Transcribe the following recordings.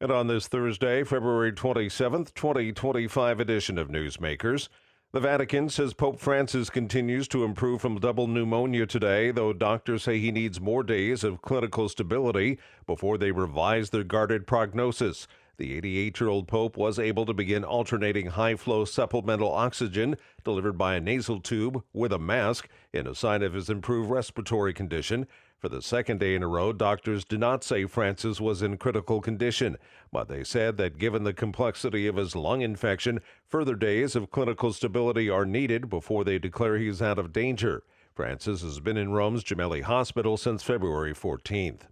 And on this Thursday, February 27th, 2025 edition of Newsmakers, the Vatican says Pope Francis continues to improve from double pneumonia today, though doctors say he needs more days of clinical stability before they revise their guarded prognosis. The 88-year-old Pope was able to begin alternating high-flow supplemental oxygen delivered by a nasal tube with a mask in a sign of his improved respiratory condition. For the second day in a row, doctors did not say Francis was in critical condition, but they said that given the complexity of his lung infection, further days of clinical stability are needed before they declare he's out of danger. Francis has been in Rome's Gemelli Hospital since February 14th.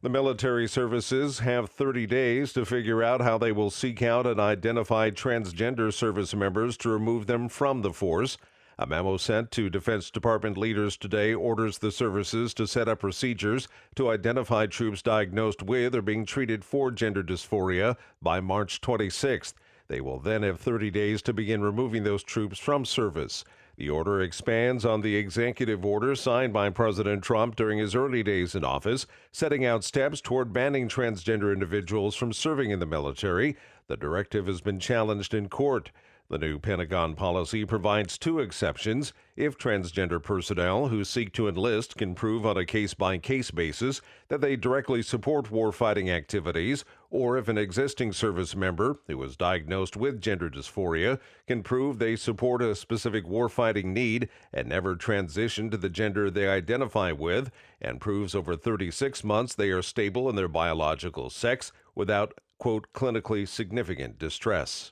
The military services have 30 days to figure out how they will seek out and identify transgender service members to remove them from the force. A memo sent to Defense Department leaders today orders the services to set up procedures to identify troops diagnosed with or being treated for gender dysphoria by March 26th. They will then have 30 days to begin removing those troops from service. The order expands on the executive order signed by President Trump during his early days in office, setting out steps toward banning transgender individuals from serving in the military. The directive has been challenged in court. The new Pentagon policy provides two exceptions if transgender personnel who seek to enlist can prove on a case-by-case basis that they directly support warfighting activities, or if an existing service member who is diagnosed with gender dysphoria can prove they support a specific warfighting need and never transition to the gender they identify with, and proves over 36 months they are stable in their biological sex without, quote, clinically significant distress.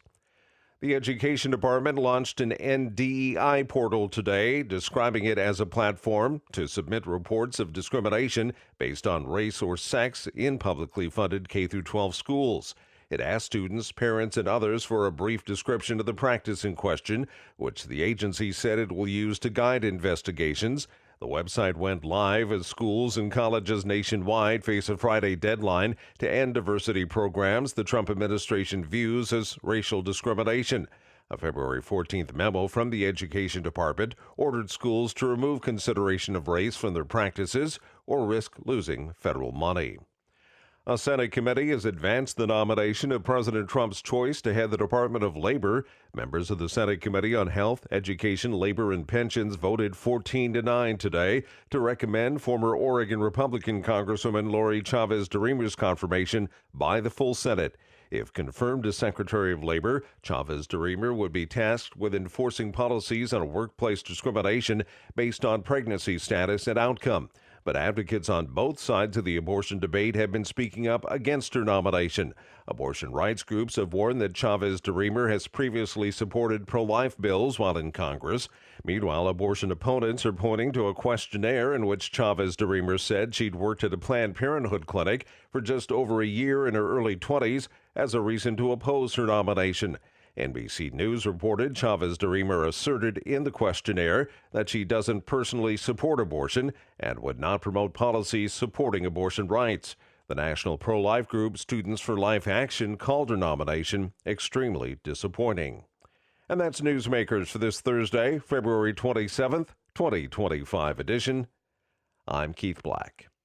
The Education Department launched an NDEI portal today, describing it as a platform to submit reports of discrimination based on race or sex in publicly funded K-12 schools. It asked students, parents, and others for a brief description of the practice in question, which the agency said it will use to guide investigations. The website went live as schools and colleges nationwide face a Friday deadline to end diversity programs the Trump administration views as racial discrimination. A February 14th memo from the Education Department ordered schools to remove consideration of race from their practices or risk losing federal money. A Senate committee has advanced the nomination of President Trump's choice to head the Department of Labor. Members of the Senate Committee on Health, Education, Labor, and Pensions voted 14-9 today to recommend former Oregon Republican Congresswoman Lori Chavez-DeRemer's confirmation by the full Senate. If confirmed as Secretary of Labor, Chavez-DeRemer would be tasked with enforcing policies on workplace discrimination based on pregnancy status and outcome. But advocates on both sides of the abortion debate have been speaking up against her nomination. Abortion rights groups have warned that Chavez-DeRemer has previously supported pro-life bills while in Congress. Meanwhile, abortion opponents are pointing to a questionnaire in which Chavez-DeRemer said she'd worked at a Planned Parenthood clinic for just over a year in her early 20s as a reason to oppose her nomination. NBC News reported Chavez-DeRemer asserted in the questionnaire that she doesn't personally support abortion and would not promote policies supporting abortion rights. The national pro-life group Students for Life Action called her nomination extremely disappointing. And that's Newsmakers for this Thursday, February 27th, 2025 edition. I'm Keith Black.